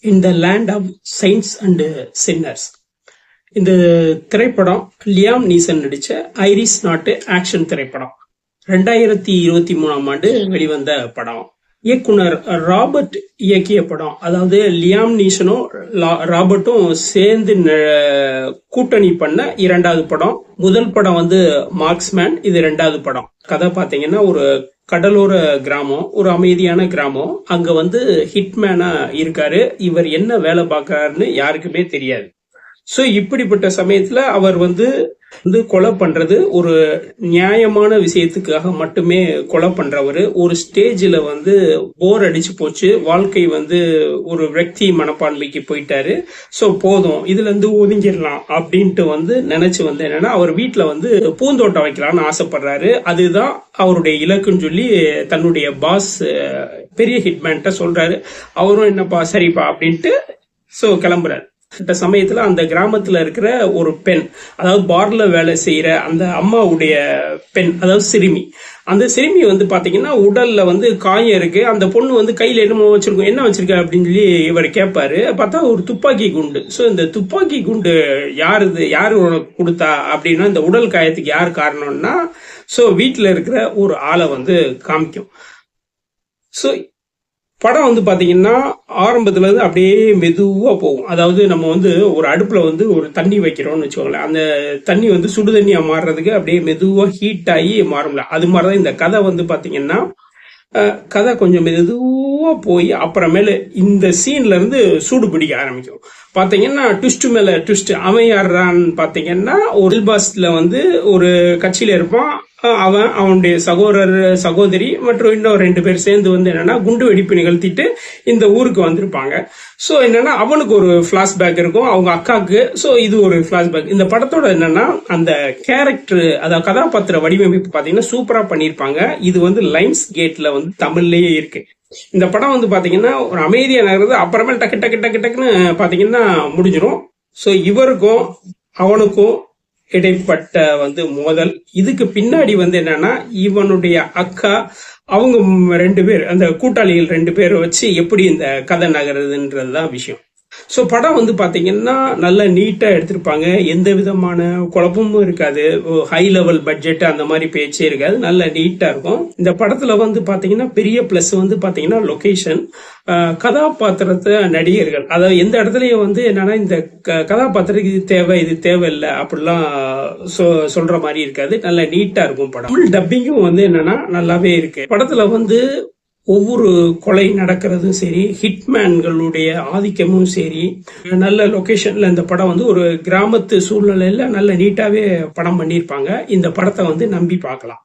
In the land of saints and sinners. இந்த திரைப்படம் Liam நீசன் நடிச்ச ஐரிஷ் நாட்டு ஆக்ஷன் திரைப்படம். 2023 வெளிவந்த படம். இயக்குனர் ராபர்ட் இயக்கிய படம். அதாவது லியாம் நீசனும் ராபர்ட்டும் சேர்ந்து கூட்டணி பண்ண இரண்டாவது படம். முதல் படம் மார்க்ஸ்மேன், இது இரண்டாவது படம். கதை பாத்தீங்கன்னா ஒரு கடலோர கிராமம், ஒரு அமைதியான கிராமம். அங்க ஹிட்மேனா இருக்காரு. இவர் என்ன வேலை பார்க்கறாருன்னு யாருக்குமே தெரியாது. சோ இப்படிப்பட்ட சமயத்துல அவர் கொலை பண்றது ஒரு நியாயமான விஷயத்துக்காக மட்டுமே கொலை பண்றவரு. ஒரு ஸ்டேஜ்ல போர் அடிச்சு போச்சு, வாழ்க்கை ஒரு விரக்தி மனப்பான்மைக்கு போயிட்டாரு. சோ போதும், இதுல இருந்து ஒதுங்கிடலாம் அப்படின்ட்டு நினைச்சு என்னன்னா அவர் வீட்டுல பூந்தோட்டம் வைக்கலாம்னு ஆசைப்படுறாரு. அதுதான் அவருடைய இலக்குன்னு சொல்லி தன்னுடைய பாஸ் பெரிய ஹிட்மேன்ட்ட சொல்றாரு. அவரும் என்னப்பா சரிப்பா அப்படின்ட்டு கிளம்புறாரு. இந்த சமயத்துல அந்த கிராமத்துல இருக்கிற ஒரு பெண், அதாவது பார்ல வேலை செய்யற அந்த அம்மாவுடைய பெண், அதாவது சிறுமி. அந்த சிறுமி பாத்தீங்கன்னா உடல்ல காயம் இருக்கு. அந்த பொண்ணு கையில என்னமோ வச்சிருக்கோம், என்ன வச்சிருக்க அப்படின்னு சொல்லி இவர் கேட்பாரு. பார்த்தா ஒரு துப்பாக்கி குண்டு. சோ இந்த துப்பாக்கி குண்டு யாரு கொடுத்தா அப்படின்னா, இந்த உடல் காயத்துக்கு யார் காரணம்னா சோ வீட்டுல இருக்கிற ஒரு ஆளை காமிக்கும். சோ படம் பாத்தீங்கன்னா ஆரம்பத்துல இருந்து அப்படியே மெதுவா போகும். அதாவது நம்ம ஒரு அடுப்புல ஒரு தண்ணி வைக்கிறோம்னு வச்சுக்கோங்களேன். அந்த தண்ணி சுடு தண்ணியா மாறுறதுக்கு அப்படியே மெதுவா ஹீட் ஆகி மாறும்ல, அது மாதிரிதான் இந்த கதை பாத்தீங்கன்னா கதை கொஞ்சம் மெதுவா போய் அப்புறமேல இந்த சீன்ல இருந்து சூடு பிடிக்க ஆரம்பிக்கும். பாத்தீங்கன்னா ட்விஸ்ட் மேல ட்விஸ்ட். அவன் யாரான்னு பாத்தீங்கன்னா ஒரு பாஸ்ல ஒரு கட்சியில இருப்பான். அவனுடைய சகோதரி மற்றும் இன்னும் 2 பேர் சேர்ந்து என்னன்னா குண்டு வெடிப்பு நிகழ்த்திட்டு இந்த ஊருக்கு வந்திருப்பாங்க. சோ என்னன்னா அவனுக்கு ஒரு பிளாஷ்பேக் இருக்கும், அவங்க அக்காக்கு. சோ இது ஒரு பிளாஷ்பேக். இந்த படத்தோட என்னன்னா அந்த கேரக்டர், அதாவது கதாபாத்திர வடிவமைப்பு பாத்தீங்கன்னா சூப்பரா பண்ணிருப்பாங்க. இது லைன்ஸ் கேட்ல தமிழ்லயே இருக்கு. இந்த படம் பாத்தீங்கன்னா ஒரு அமைதியா நகர்றது, அப்புறமே டக்கு டக்கு டக்கு டக்குன்னு பாத்தீங்கன்னா முடிஞ்சிடும். சோ இவருக்கும் அவனுக்கும் இடைப்பட்ட மோதல். இதுக்கு பின்னாடி என்னன்னா இவனுடைய அக்கா, அவங்க 2 பேர், அந்த கூட்டாளிகள் 2 பேரை வச்சு எப்படி இந்த கதை நகருதுன்றதுதான் விஷயம். சோ படம் பாத்தீங்கன்னா நல்ல நீட்டா எடுத்திருப்பாங்க. எந்த விதமான குழப்பமும் இருக்காது. ஹை லெவல் பட்ஜெட் அந்த மாதிரி பேச்சே இருக்காது. நல்ல நீட்டா இருக்கும். இந்த படத்துல பாத்தீங்கன்னா பெரிய பிளஸ் பாத்தீங்கன்னா லொகேஷன், கதாபாத்திரத்தை நடிகர்கள். அதாவது எந்த இடத்துலயும் என்னன்னா இந்த கதாபாத்திரத்துக்கு இது தேவை இது தேவையில்லை அப்படிலாம் சொல்ற மாதிரி இருக்காது. நல்ல நீட்டா இருக்கும் படம். டப்பிங்கும் என்னன்னா நல்லாவே இருக்கு. படத்துல ஒவ்வொரு கொலை நடக்கிறதும் சரி, ஹிட்மேன்களுடைய ஆதிக்கமும் சரி, நல்ல லொகேஷன்ல இந்த படம் ஒரு கிராமத்து சூழ்நிலையில நல்ல நீட்டாவே படம் பண்ணிருப்பாங்க. இந்த படத்தை நம்பி பார்க்கலாம்.